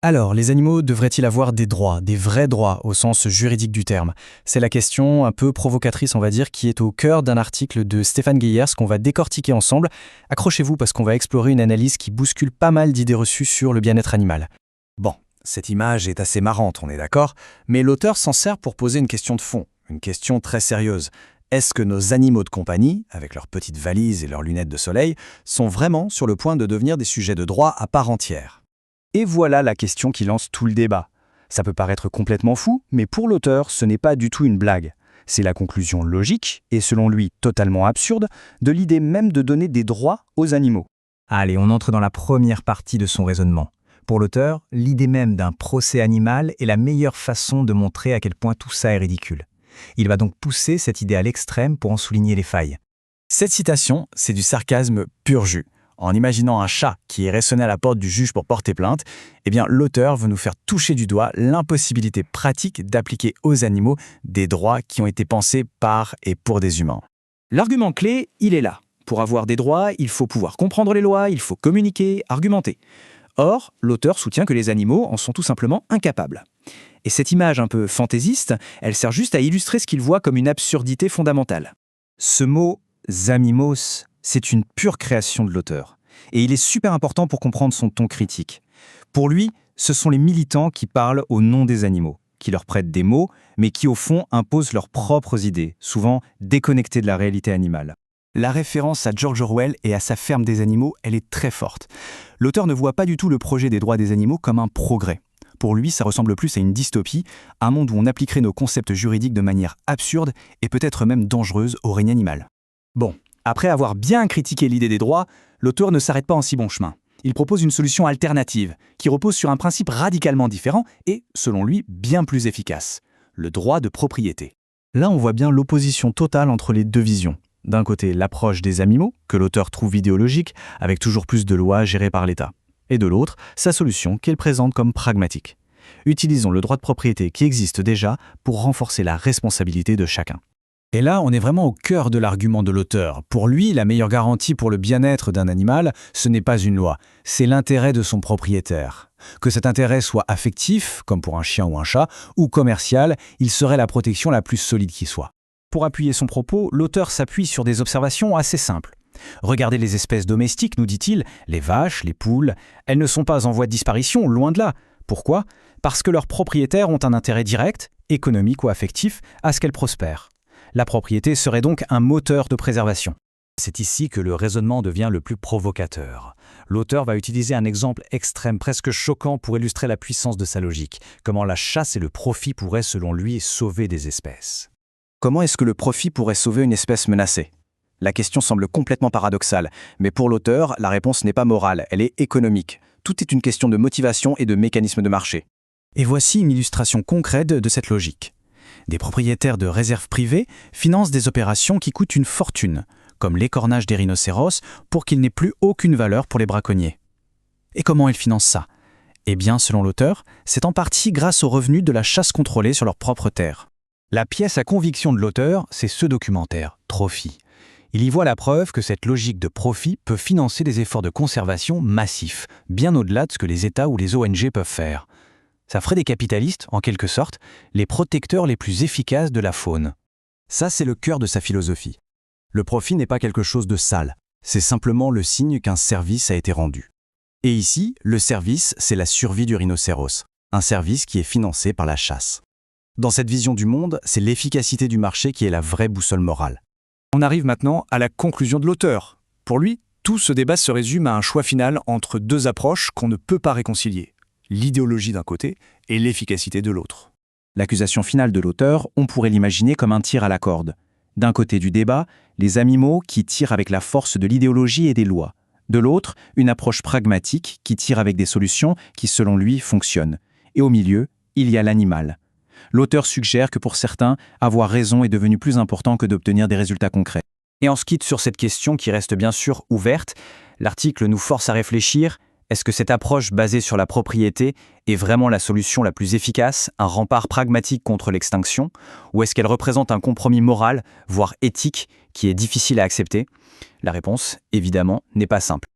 Alors, les animaux devraient-ils avoir des droits, des vrais droits au sens juridique du terme? C'est la question un peu provocatrice, on va dire, qui est au cœur d'un article de Stéphane Geyers qu'on va décortiquer ensemble. Accrochez-vous parce qu'on va explorer une analyse qui bouscule pas mal d'idées reçues sur le bien-être animal. Bon, cette image est assez marrante, on est d'accord, mais l'auteur s'en sert pour poser une question de fond, une question très sérieuse. Est-ce que nos animaux de compagnie, avec leurs petites valises et leurs lunettes de soleil, sont vraiment sur le point de devenir des sujets de droit à part entière? Et voilà la question qui lance tout le débat. Ça peut paraître complètement fou, mais pour l'auteur, ce n'est pas du tout une blague. C'est la conclusion logique, et selon lui totalement absurde, de l'idée même de donner des droits aux animaux. Allez, on entre dans la première partie de son raisonnement. Pour l'auteur, l'idée même d'un procès animal est la meilleure façon de montrer à quel point tout ça est ridicule. Il va donc pousser cette idée à l'extrême pour en souligner les failles. Cette citation, c'est du sarcasme pur jus. En imaginant un chat qui irait sonner à la porte du juge pour porter plainte, eh bien l'auteur veut nous faire toucher du doigt l'impossibilité pratique d'appliquer aux animaux des droits qui ont été pensés par et pour des humains. L'argument clé, il est là. Pour avoir des droits, il faut pouvoir comprendre les lois, il faut communiquer, argumenter. Or, l'auteur soutient que les animaux en sont tout simplement incapables. Et cette image un peu fantaisiste, elle sert juste à illustrer ce qu'il voit comme une absurdité fondamentale. Ce mot « zamimos », c'est une pure création de l'auteur. Et il est super important pour comprendre son ton critique. Pour lui, ce sont les militants qui parlent au nom des animaux, qui leur prêtent des mots, mais qui au fond imposent leurs propres idées, souvent déconnectées de la réalité animale. La référence à George Orwell et à sa ferme des animaux, elle est très forte. L'auteur ne voit pas du tout le projet des droits des animaux comme un progrès. Pour lui, ça ressemble plus à une dystopie, un monde où on appliquerait nos concepts juridiques de manière absurde et peut-être même dangereuse au règne animal. Bon, après avoir bien critiqué l'idée des droits, l'auteur ne s'arrête pas en si bon chemin. Il propose une solution alternative, qui repose sur un principe radicalement différent et, selon lui, bien plus efficace. Le droit de propriété. Là, on voit bien l'opposition totale entre les deux visions. D'un côté, l'approche des animaux, que l'auteur trouve idéologique, avec toujours plus de lois gérées par l'État. Et de l'autre, sa solution qu'il présente comme pragmatique. Utilisons le droit de propriété qui existe déjà pour renforcer la responsabilité de chacun. Et là, on est vraiment au cœur de l'argument de l'auteur. Pour lui, la meilleure garantie pour le bien-être d'un animal, ce n'est pas une loi, c'est l'intérêt de son propriétaire. Que cet intérêt soit affectif, comme pour un chien ou un chat, ou commercial, il serait la protection la plus solide qui soit. Pour appuyer son propos, l'auteur s'appuie sur des observations assez simples. Regardez les espèces domestiques, nous dit-il, les vaches, les poules, elles ne sont pas en voie de disparition, loin de là. Pourquoi? Parce que leurs propriétaires ont un intérêt direct, économique ou affectif, à ce qu'elles prospèrent. La propriété serait donc un moteur de préservation. C'est ici que le raisonnement devient le plus provocateur. L'auteur va utiliser un exemple extrême, presque choquant, pour illustrer la puissance de sa logique. Comment la chasse et le profit pourraient, selon lui, sauver des espèces. Comment est-ce que le profit pourrait sauver une espèce menacée? La question semble complètement paradoxale, mais pour l'auteur, la réponse n'est pas morale, elle est économique. Tout est une question de motivation et de mécanisme de marché. Et voici une illustration concrète de cette logique. Des propriétaires de réserves privées financent des opérations qui coûtent une fortune, comme l'écornage des rhinocéros, pour qu'ils n'aient plus aucune valeur pour les braconniers. Et comment ils financent ça? Eh bien, selon l'auteur, c'est en partie grâce aux revenus de la chasse contrôlée sur leurs propres terres. La pièce à conviction de l'auteur, c'est ce documentaire, Trophy. Il y voit la preuve que cette logique de profit peut financer des efforts de conservation massifs, bien au-delà de ce que les États ou les ONG peuvent faire. Ça ferait des capitalistes, en quelque sorte, les protecteurs les plus efficaces de la faune. Ça, c'est le cœur de sa philosophie. Le profit n'est pas quelque chose de sale, c'est simplement le signe qu'un service a été rendu. Et ici, le service, c'est la survie du rhinocéros, un service qui est financé par la chasse. Dans cette vision du monde, c'est l'efficacité du marché qui est la vraie boussole morale. On arrive maintenant à la conclusion de l'auteur. Pour lui, tout ce débat se résume à un choix final entre deux approches qu'on ne peut pas réconcilier. L'idéologie d'un côté et l'efficacité de l'autre. L'accusation finale de l'auteur, on pourrait l'imaginer comme un tir à la corde. D'un côté du débat, les animaux qui tirent avec la force de l'idéologie et des lois. De l'autre, une approche pragmatique qui tire avec des solutions qui, selon lui, fonctionnent. Et au milieu, il y a l'animal. L'auteur suggère que pour certains, avoir raison est devenu plus important que d'obtenir des résultats concrets. Et on se quitte sur cette question qui reste bien sûr ouverte. L'article nous force à réfléchir. Est-ce que cette approche basée sur la propriété est vraiment la solution la plus efficace, un rempart pragmatique contre l'extinction, ou est-ce qu'elle représente un compromis moral, voire éthique, qui est difficile à accepter? La réponse, évidemment, n'est pas simple.